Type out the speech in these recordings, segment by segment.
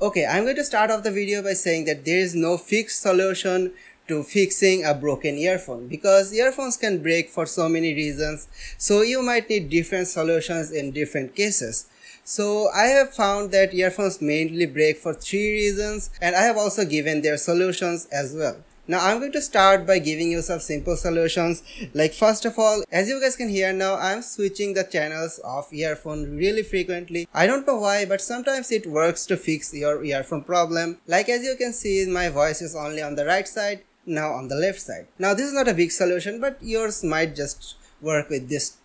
Okay, I'm going to start off the video by saying that there is no fixed solution to fixing a broken earphone, because earphones can break for so many reasons, so you might need different solutions in different cases. So I have found that earphones mainly break for 3 reasons, and I have also given their solutions as well. Now I'm going to start by giving you some simple solutions. Like, first of all, as you guys can hear now, I'm switching the channels of earphone really frequently. I don't know why, but sometimes it works to fix your earphone problem. Like, as you can see, my voice is only on the right side, now on the left side. Now this is not a big solution, but yours might just work with this.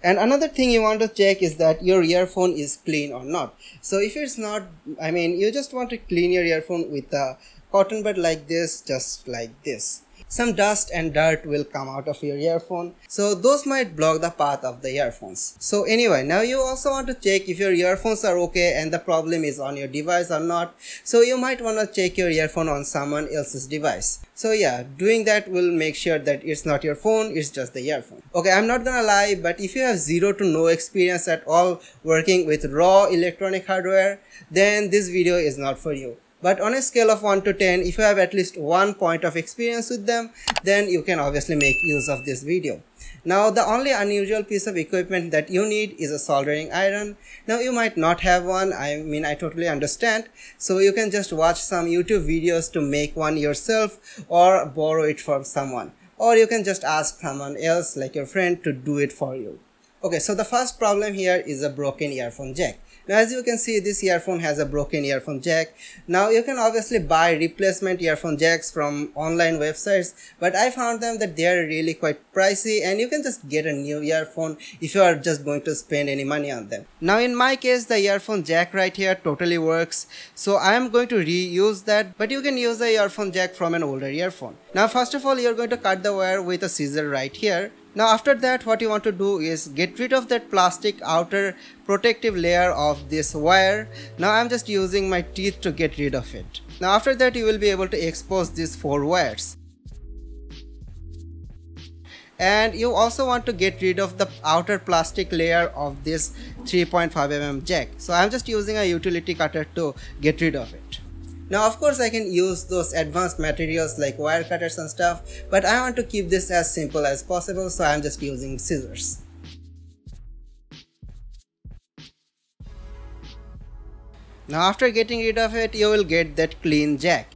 And another thing you want to check is that your earphone is clean or not. So if it's not, you just want to clean your earphone with a cotton bud like this, just like this. Some dust and dirt will come out of your earphone, so those might block the path of the earphones. So anyway, now you also want to check if your earphones are okay and the problem is on your device or not. So you might want to check your earphone on someone else's device. So yeah, doing that will make sure that it's not your phone, it's just the earphone. Okay, I'm not gonna lie, but if you have zero to no experience at all working with raw electronic hardware, then this video is not for you. But on a scale of 1 to 10, if you have at least 1 point of experience with them, then you can obviously make use of this video. Now, the only unusual piece of equipment that you need is a soldering iron. Now, you might not have one, I totally understand. So you can just watch some YouTube videos to make one yourself, or borrow it from someone. Or you can just ask someone else, like your friend, to do it for you. Okay, so the first problem here is a broken earphone jack. Now, as you can see, this earphone has a broken earphone jack. Now you can obviously buy replacement earphone jacks from online websites, but I found them that they are really quite pricey, and you can just get a new earphone if you are just going to spend any money on them. Now in my case, the earphone jack right here totally works, so I am going to reuse that, but you can use the earphone jack from an older earphone. Now first of all, you are going to cut the wire with a scissor right here. Now after that, what you want to do is get rid of that plastic outer protective layer of this wire. Now I'm just using my teeth to get rid of it. Now after that, you will be able to expose these 4 wires. And you also want to get rid of the outer plastic layer of this 3.5 mm jack. So I'm just using a utility cutter to get rid of it. Now of course I can use those advanced materials like wire cutters and stuff, but I want to keep this as simple as possible, so I'm just using scissors. Now after getting rid of it, you will get that clean jack.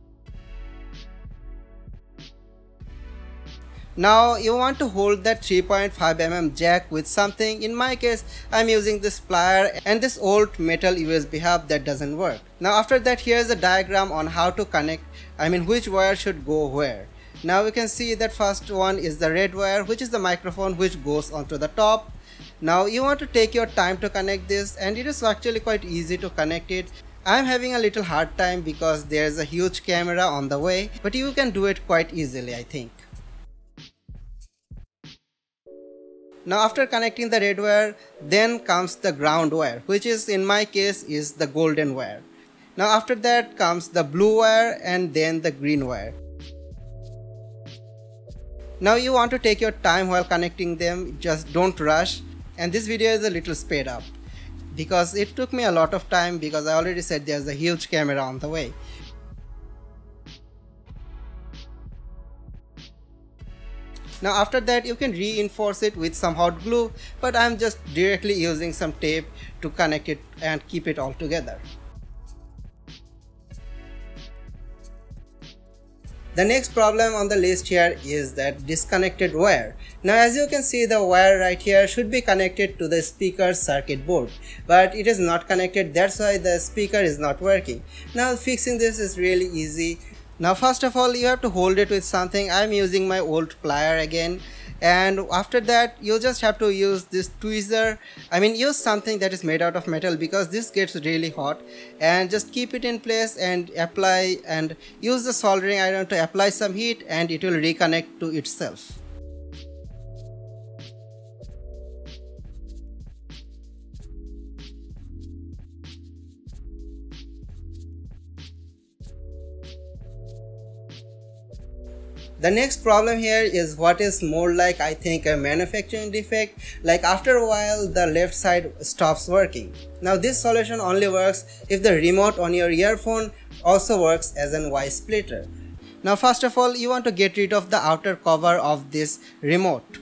Now you want to hold that 3.5 mm jack with something. In my case, I'm using this plier and this old metal USB hub that doesn't work. Now after that, here's a diagram on how to connect, which wire should go where. Now you can see that first one is the red wire, which is the microphone which goes onto the top. Now you want to take your time to connect this, and it is actually quite easy to connect it. I'm having a little hard time because there's a huge camera on the way, but you can do it quite easily, I think. Now after connecting the red wire, then comes the ground wire, which is, in my case, is the golden wire. Now after that comes the blue wire, and then the green wire. Now you want to take your time while connecting them, just don't rush. And this video is a little sped up because it took me a lot of time, because I already said there's a huge camera on the way. Now after that, you can reinforce it with some hot glue, but I'm just directly using some tape to connect it and keep it all together. The next problem on the list here is that disconnected wire. Now as you can see, the wire right here should be connected to the speaker's circuit board, but it is not connected, that's why the speaker is not working. Now fixing this is really easy. Now first of all, you have to hold it with something. I'm using my old plier again, and after that you just have to use this tweezer. Use something that is made out of metal, because this gets really hot, and just keep it in place and apply, and use the soldering iron to apply some heat, and it will reconnect to itself. The next problem here is what is more like, I think, a manufacturing defect. Like after a while the left side stops working. Now this solution only works if the remote on your earphone also works as an Y splitter. Now first of all, you want to get rid of the outer cover of this remote.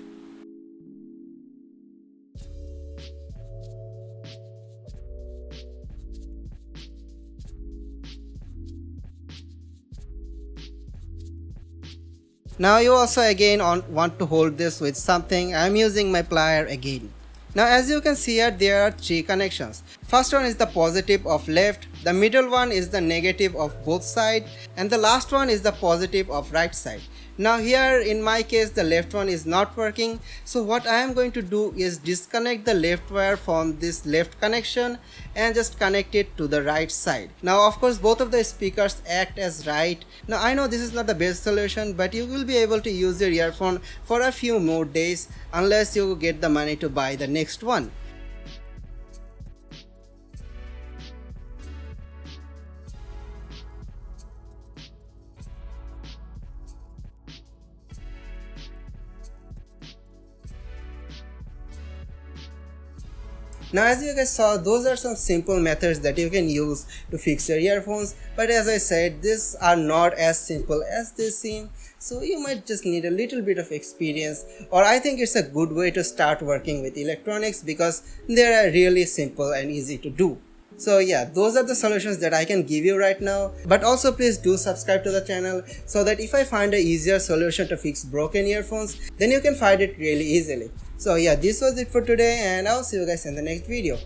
Now you also again want to hold this with something. I am using my plier again. Now as you can see here, there are three connections. First one is the positive of left, the middle one is the negative of both sides, and the last one is the positive of right side. Now here in my case the left one is not working, so what I am going to do is disconnect the left wire from this left connection and just connect it to the right side. Now of course both of the speakers act as right. Now I know this is not the best solution, but you will be able to use your earphone for a few more days unless you get the money to buy the next one. Now as you guys saw, those are some simple methods that you can use to fix your earphones, but as I said, these are not as simple as they seem, so you might just need a little bit of experience, or I think it's a good way to start working with electronics because they are really simple and easy to do. So yeah, those are the solutions that I can give you right now, but also please do subscribe to the channel so that if I find an easier solution to fix broken earphones, then you can find it really easily. So yeah, this was it for today, and I'll see you guys in the next video.